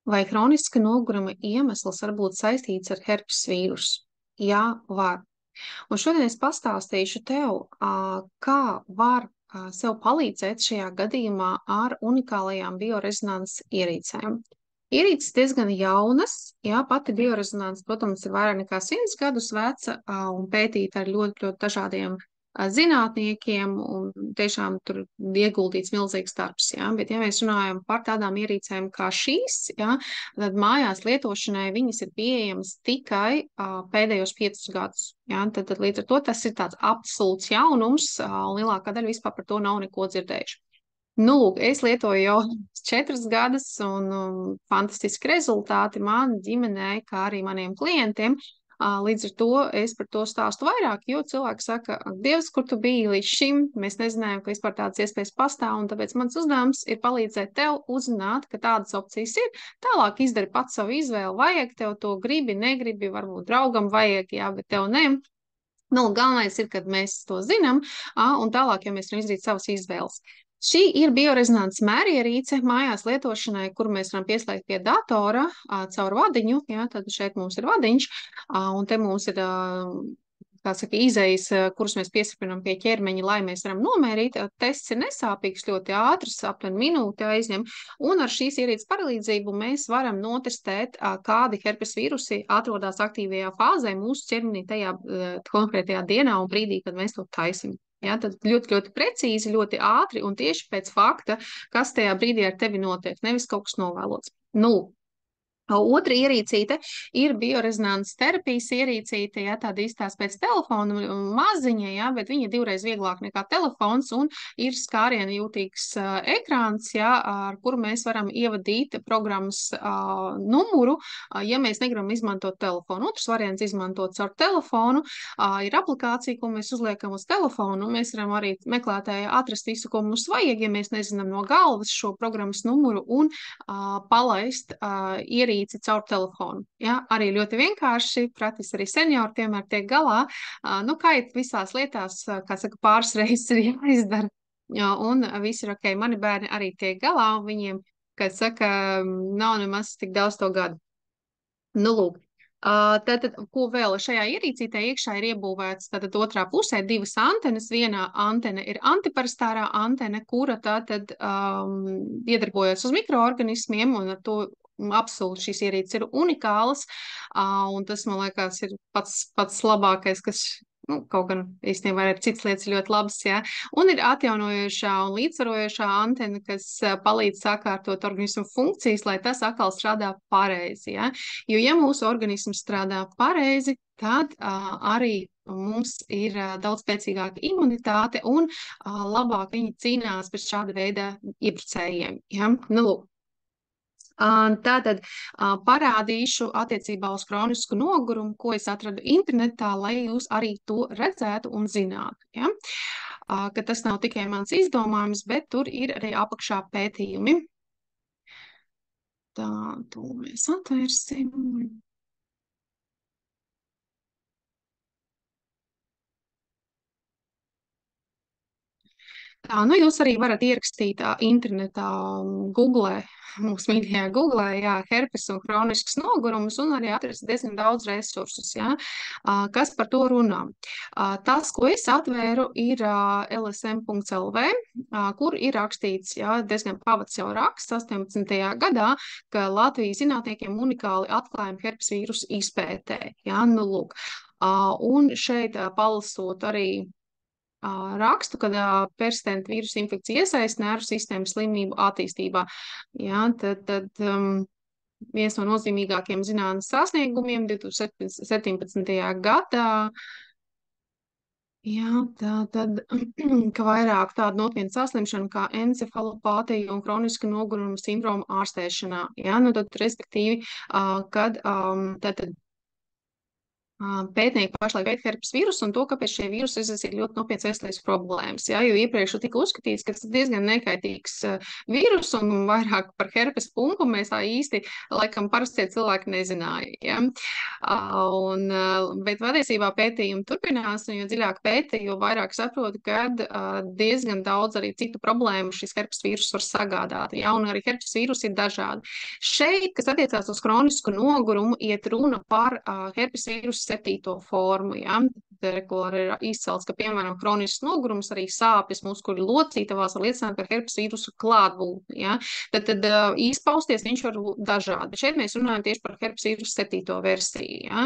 Vai hroniska noguruma iemesls var būt saistīts ar herpes vīrusu? Jā, var. Un šodien es pastāstīšu tev, kā var sev palīdzēt šajā gadījumā ar unikālajām biorezonanses ierīcēm. Ierīces diezgan jaunas, jā, pati biorezonanse, protams, ir vairāk nekā 100 gadus veca un pētīta ar ļoti, ļoti dažādiem zinātniekiem, un tiešām tur ieguldīts milzīgs darbs, jā. Bet, ja mēs runājam par tādām ierīcēm kā šīs, jā, tad mājās lietošanai viņas ir pieejamas tikai pēdējos 5 gadus. Jā, tad līdz ar to tas ir tāds absolūts jaunums, un lielākā daļa vispār par to nav neko dzirdējuši. Nu, lūk, es lietoju jau 4 gadus, un fantastiski rezultāti man ģimenei, kā arī maniem klientiem. Līdz ar to es par to stāstu vairāk, jo cilvēki saka, ak, Dievs, kur tu biji līdz šim, mēs nezinājām, ka vispār tādas iespējas pastāv, un tāpēc mans uzdevums ir palīdzēt tev uzzināt, ka tādas opcijas ir. Tālāk izdari pats savu izvēli, vajag tev to, gribi, negribi, varbūt draugam vajag, jā, bet tev ne. Nu, galvenais ir, kad mēs to zinām, un tālāk, ja mēs varam izdarīt savas izvēles. Šī ir biorezonanses mērierīce mājās lietošanai, kuru mēs varam pieslēgt pie datora caur vadiņu. Jā, tad šeit mums ir vadiņš, un te mums ir, kā saka, izejas, kurus mēs piesaprinām pie ķermeņa, lai mēs varam nomērīt. Tests ir nesāpīgs, ļoti ātrs, aptuveni minūti aizņem, un ar šīs ierīces palīdzību mēs varam notestēt, kādi herpes vīrusi atrodas aktīvajā fāzē mūsu ķermenī tajā konkrētajā dienā un brīdī, kad mēs to taisim. Ja, tad ļoti, ļoti precīzi, ļoti ātri un tieši pēc fakta, kas tajā brīdī ar tevi notiek, nevis kaut kas novēlots. Nu, otra ierīcīte ir biorezonanses terapijas ierīcīte, ja tāda izstās pēc telefona maziņa, ja, bet viņa ir 2 vieglāk nekā telefons un ir skāriena jūtīgs ekrāns, ja, ar kuru mēs varam ievadīt programmas numuru, ja mēs negribam izmantot telefonu. Otrs variants izmantot caur telefonu, ir aplikācija, ko mēs uzliekam uz telefonu, un mēs varam arī meklētāji atrast visu, ko mums vajag, ja mēs nezinām no galvas šo programmas numuru un palaist ierīci caur telefonu. Ja? Arī ļoti vienkārši, praktiski arī seniori vienmēr tiek galā. Nu, kā ir visās lietās, kā saka, pāris reizes ir jāizdara. Ja, un viss ir ok. Mani bērni arī tiek galā, un viņiem, kā saka, nav nemaz tik daudz to gadu. Nu, lūk. Tātad, ko vēl šajā ierīcītē iekšā ir iebūvēts, tātad otrā pusē 2 antenas. Vienā antena ir antiparastārā antena, kura tātad iedarbojas uz mikroorganismiem, un ar to absolūti šīs ierīces ir unikālas, un tas, man liekas, ir pats labākais, kas, nu, kaut gan īstenībā ir citas lietas ļoti labas, jā. Un ir atjaunojošā un līdzsvarojošā antena, kas palīdz sakārtot organismu funkcijas, lai tas atkal strādā pareizi, jā. Jo, ja mūsu organisms strādā pareizi, tad arī mums ir daudz spēcīgāka imunitāte un labāk viņi cīnās pret šāda veida iebrucējiem, jā. Nu, lūk. Tātad parādīšu attiecībā uz kronisku nogurumu, ko es atradu internetā, lai jūs arī to redzētu un zinātu. Ja? Ka tas nav tikai mans izdomājums, bet tur ir arī apakšā pētījumi. Tā, to mēs atvērsim. Tā, nu jūs arī varat ierakstīt internetā, Googlē, mūsu mīļajā Googlē, jā, herpes un kronisks nogurums, un arī atrast diezgan daudz resursus, jā, kas par to runā. Tas, ko es atvēru, ir lsm.lv, kur ir rakstīts, jā, diezgan pavads jau raksts 18. gadā, ka Latvijas zinātniekiem unikāli atklājumi herpes vīrusu izpētē, jā, nu lūk. Un šeit palasot arī rakstu, kad persistenta vīrusu infekcija iesaist nervu sistēmas slimību attīstībā. Jā, tad viens no nozīmīgākiem zinātnes sasniegumiem 2017. gadā, jā, tad, ka vairāk tādu nopietnu saslimšanu kā encefalopātija un kroniska noguruma sindroma ārstēšanā. Jā, nu tad, respektīvi, kad tad pētnieki pašlaik pēta herpes vīrusu un to, kāpēc šie vīrusi izraisīja ļoti nopietnas veselības problēmas. Ja, jo iepriekš tika uzskatīts, ka tas diezgan nekaitīgs vīrus un vairāk par herpes pumpu mēs tā īsti, laikam, parastie cilvēki nezināja. Ja. Bet patiesībā pētījumi turpinās, un jo dziļāk pēta, jo vairāk saprotu, ka diezgan daudz arī citu problēmu šis herpes vīrus var sagādāt. Ja, un arī herpes vīrusi ir dažādi. Šeit, kas attiecās uz kronisku nogurumu, iet runa par herpes vīrusu 7. formu. Ja? Ko ir izcelts, ka, piemēram, kronisks nogurums, arī sāpes muskuļu locītavās var liecināt par herpes vīrusu klātbūtni. Ja? Tad izpausties viņš var būt dažādi. Šeit mēs runājam tieši par herpes vīrusu 7. versiju. Ja?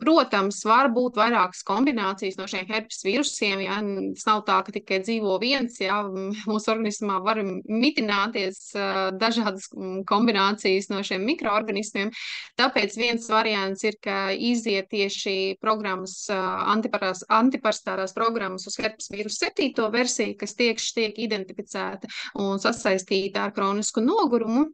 Protams, var būt vairākas kombinācijas no šiem herpes vīrusiem. Ja? Tas nav tā, ka tikai dzīvo viens. Ja? Mūsu organismā var mitināties dažādas kombinācijas no šiem mikroorganismiem. Tāpēc viens variants ir, ka iziet tieši programmas, antiparastārās programmas uz herpes vīrusu 7. versiju, kas tieši tiek identificēta un sasaistīta ar kronisku nogurumu.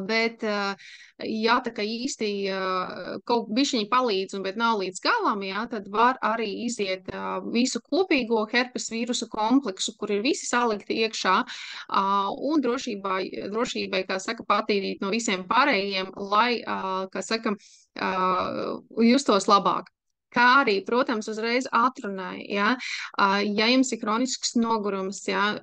Bet, ja tā kā īsti kaut bišķiņi palīdz, bet nav līdz galam, jā, tad var arī iziet visu kopīgo herpes vīrusu kompleksu, kur ir visi salikti iekšā, un drošībai, kā saka, patīrīt no visiem pārējiem, lai, kā saka, justos labāk. Kā arī, protams, uzreiz atrunāja, ja, ja jums ir kronisks nogurums, ja,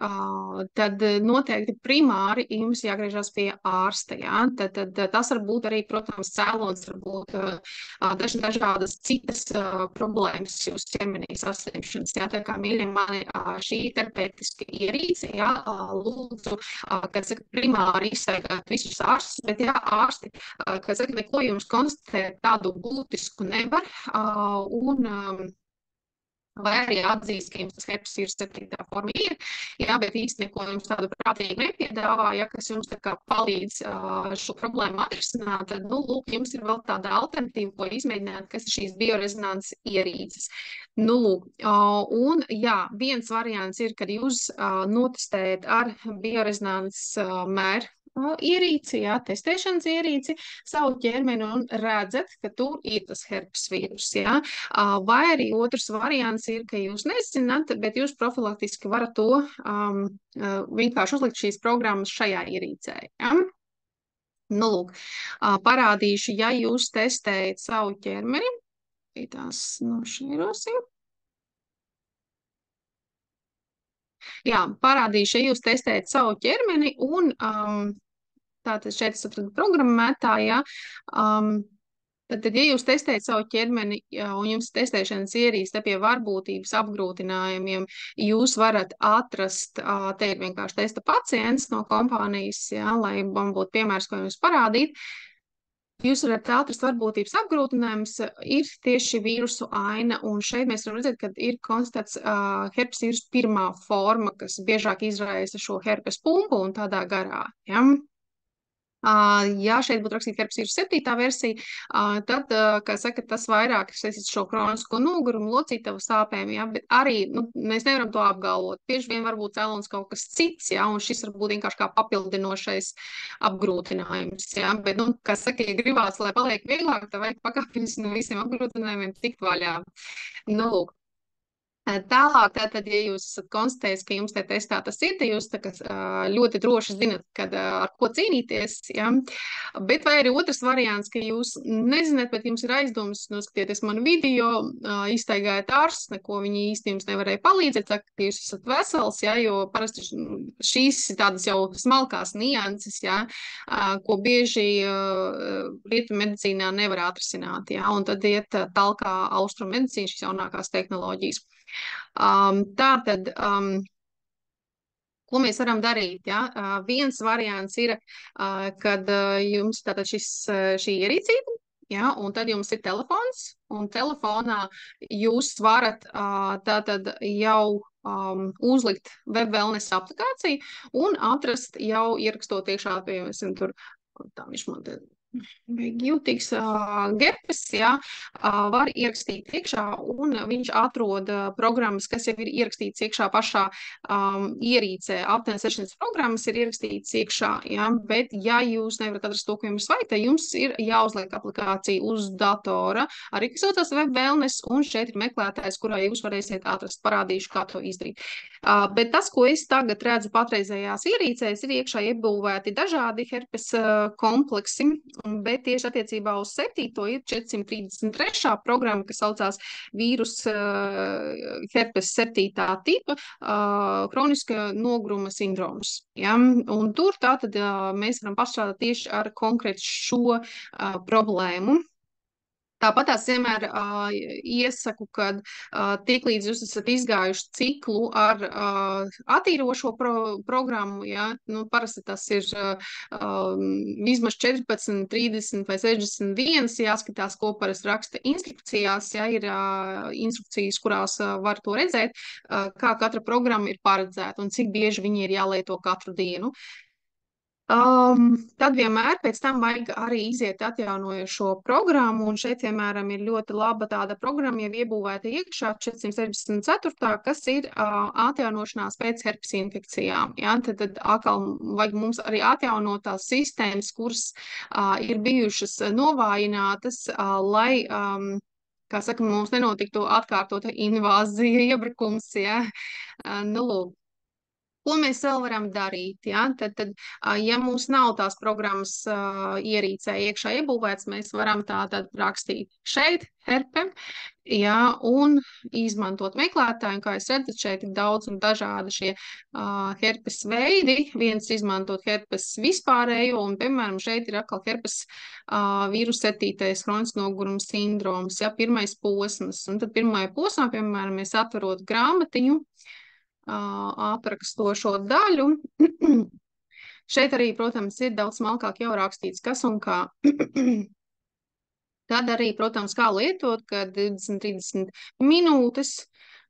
tad noteikti primāri jums jāgriežas pie ārsta. Ja, tad tas var būt arī, protams, cēlonis, var būt dažādas citas problēmas jūsu ķermenī saslimšanas. Ja, tā kā, mīļie mani, šī terapeitiska ierīce, ja, lūdzu, kad saka, primāri izsaigāt visus ārstus, bet ja ārsti, kad saka, neko jums konstatēt tādu būtisku nevar, vai arī atzīst, ka jums tas herpes vīrusu 7. forma ir, jā, bet īsti neko jums tādu prātīgi nepiedāvā, ja, kas jums tā kā palīdz šo problēmu atrisināt, tad, nu, lūk, jums ir vēl tāda alternatīva, ko izmēģināt, kas ir šīs biorezonanses ierīces. Nu, lūk, un, jā, viens variants ir, kad jūs notestējat ar biorezonanses mēru ierīci, jā, testēšanas ierīci savu ķermeni un redzat, ka tur ir tas herpes vīrus, jā. Vai arī otrs variants ir, ka jūs nezināt, bet jūs profilaktiski varat to vienkārši uzlikt šīs programmas šajā ierīcē, jā. Nu, lūk, parādīšu, ja jūs testējat savu ķermeni, tās nošķīrosim. Jā, parādīšu, ja jūs testējat savu ķermeni un tātad šeit es atradu programmētā, ja, tad, ja jūs testējat savu ķermeni un jums testēšanas ierīce pie varbūtības apgrūtinājumiem, jūs varat atrast, te ir vienkārši testa pacients no kompānijas, ja, lai man būtu piemērs, ko jums parādīt. Jūs varat atrast varbūtības apgrūtinājums, ir tieši vīrusu aina, un šeit mēs varam redzēt, ka ir konstatēts herpes vīrusu 1. forma, kas biežāk izraisa šo herpes pumpu un tādā garā. Ja? Ja šeit būtu rakstīta herpes vīrusu 7. versija, tad, kā saka, tas vairāk saistīts šo kronisko nogurumu, locītavu sāpēm, ja, bet arī, nu, mēs nevaram to apgalvot. Bieži vien var būt cēlonis kaut kas cits, ja, un šis var būt vienkārši kā papildinošais apgrūtinājums, ja, bet, nu, kā saka, ja gribās, lai paliek vieglāk, tad vajag pakāpienis no visiem apgrūtinājumiem tikt vaļā. Nu, lūk. Tālāk, tātad, ja jūs esat konstatējis, ka jums te testā tas ir, tad jūs ļoti droši zinat, kad, ar ko cīnīties, ja? Bet vai arī otrs variants, ka jūs nezināt, bet jums ir aizdomas, noskatieties manu video, iztaigājat ārstus, neko viņi īsti jums nevarēja palīdzēt, saka, ka jūs esat vesels, ja? Jo parasti šīs ir tādas jau smalkās nianses, ja? Ko bieži rietu medicīnā nevar atrisināt, ja? Un tad iet talkā austrumu medicīna, šīs jaunākās tehnoloģijas. Tātad, ko mēs varam darīt? Ja? Viens variants ir, kad jums tātad šī ierīcība, ja? Un tad jums ir telefons, un telefonā jūs varat tātad jau uzlikt web wellness aplikāciju un atrast jau ierakstot iekšā, piemēram, tur, tā viņš man te Jūtīgs gerpes, jā, var ierakstīt iekšā, un viņš atrod programmas, kas jau ir ierakstīts iekšā pašā ierīcē. Aptuveni 600 programmas ir ierakstīts iekšā, jā, bet ja jūs nevarat atrast to, ko jums vajag, tad jums ir jāuzliek aplikācija uz datora, arī kas saucās Web Wellness, un šeit ir meklētājs, kurā jūs varēsiet atrast, parādīšu, kā to izdarīt. Bet tas, ko es tagad redzu patreizējās ierīcēs, ir iekšā iebūvēti dažādi herpes kompleksi, bet tieši attiecībā uz 7. ir 433. programma, kas saucās vīrus herpes 7. tipa kroniska nogruma sindroms. Ja? Un tur tātad mēs varam pastrādāt tieši ar konkrētu šo problēmu. Tāpat es vienmēr iesaku, ka tiklīdz jūs esat izgājuši ciklu ar attīrošo programmu, ja, nu, parasti tas ir vismaz 14, 30 vai 61, jāskatās, ko parasti raksta instrukcijās, ja ir instrukcijas, kurās var to redzēt, kā katra programma ir paredzēta un cik bieži viņi ir jālieto katru dienu. Tad vienmēr pēc tam vajag arī iziet atjaunojošo programmu, un šeit, piemēram, ir ļoti laba tāda programma jau iebūvēta iekšā 464, kas ir atjaunošanās pēc herpes infekcijām. Ja? Tad atkal vajag mums arī atjaunot tās sistēmas, kuras ir bijušas novājinātas, lai kā saka, mums nenotiktu atkārtota invāzija, iebrukums. Ja? Nu, lūk. Ko mēs vēl varam darīt? Ja? Tad, ja mums nav tās programmas ierīcē iekšā iebūvēts, mēs varam tātad rakstīt šeit, herpe, ja? Un izmantot meklētāju. Kā jūs redzat, šeit ir daudz un dažādi šie herpes veidi. Viens izmantot herpes vispārējo, un, piemēram, šeit ir atkal herpes vīrus 7. kronisks noguruma sindroms, ja? Pirmais posms. Un tad pirmajā posmā, piemēram, mēs atverot grāmatiņu, aprakstošo daļu. Šeit arī, protams, ir daudz smalkāk jau rakstīts, kas un kā. Tad arī, protams, kā lietot, kad 20-30 minūtes,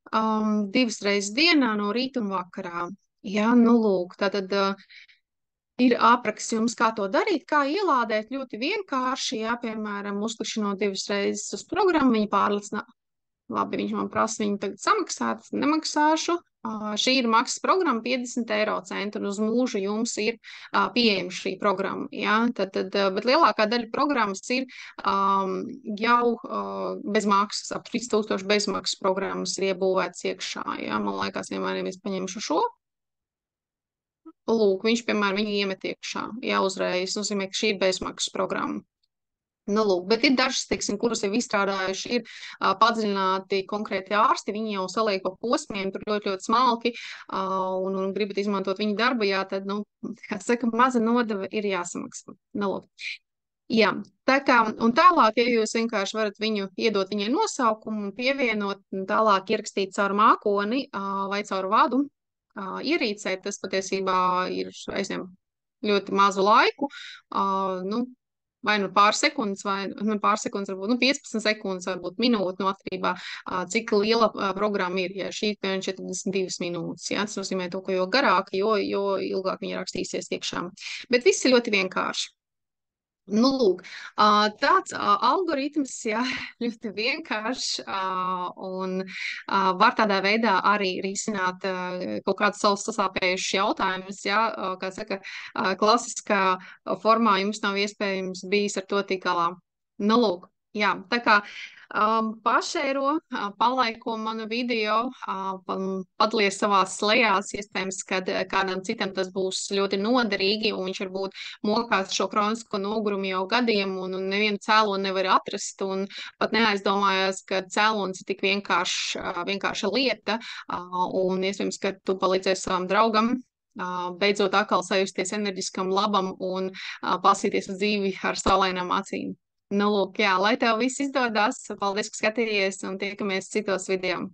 2 reizes dienā no rīta un vakarā. Jā, nu lūk, tātad ir apraksts jums, kā to darīt, kā ielādēt ļoti vienkārši, jā, piemēram, uzklikšķinot 2 reizes uz programmu, viņi pārlicinā. Labi, viņš man prasa viņu tagad samaksāt, nemaksāšu. Šī ir maksas programma 50 eiro centu, un uz mūžu jums ir pieejama šī programma. Ja? Bet lielākā daļa programmas ir jau bez maksas, ap 3000 bezmaksas programmas ir iebūvētas iekšā. Ja? Man liekas, vienmēr es paņemšu šo. Lūk, viņš, piemēram, viņu iemet iekšā. Jā, uzreiz nozīmē, ka šī ir bezmaksas programma. Nu, lūk, bet ir dažas, teiksim, kuras jau izstrādājuši, ir padziļināti konkrēti ārsti, viņi jau saliek pa posmiem, tur ļoti, ļoti smalki, un gribat izmantot viņu darbu, jā, tad, nu, kā saka, maza nodeva ir jāsamaksā. Nu, lūk. Jā, tā kā, un tālāk, ja jūs vienkārši varat viņu iedot viņai nosaukumu un pievienot, un tālāk ierakstīt caur mākoni vai caur vadu ierīcē, tas patiesībā ir aizņem ļoti mazu laiku, nu, vai nu pāris sekundes, vai nu, pāris sekundes, varbūt nu, 15 sekundes, varbūt minūte, no atkarībā, cik liela programma ir. Ja šī ir 42 minūtes, ja, tas nozīmē to, ka jo garāk, jo ilgāk viņa rakstīsies iekšā. Bet viss ir ļoti vienkārši. Nu, lūk, tāds algoritms, jā, ļoti vienkāršs un var tādā veidā arī risināt kaut kādus savus sasāpējušus jautājumus, jā, kā saka, klasiskā formā jums nav iespējams bijis ar to tik galā. Nu, lūk, jā, tā kā pašēro, palaiko manu video, padalies savās slejās, iespējams, kad kādam citam tas būs ļoti noderīgi, un viņš varbūt mokās šo kronisko nogurumu jau gadiem, un nevienu cēloni nevar atrast, un pat neaizdomājās, ka cēlonis ir tik vienkārša lieta, un iespējams, ka tu palīdzēsi savam draugam, beidzot atkal sajusties enerģiskam, labam un pasīties uz dzīvi ar saulainām acīm. Nu, lūk, jā, lai tev viss izdodas. Paldies, ka skatījies, un tiekamies citos video.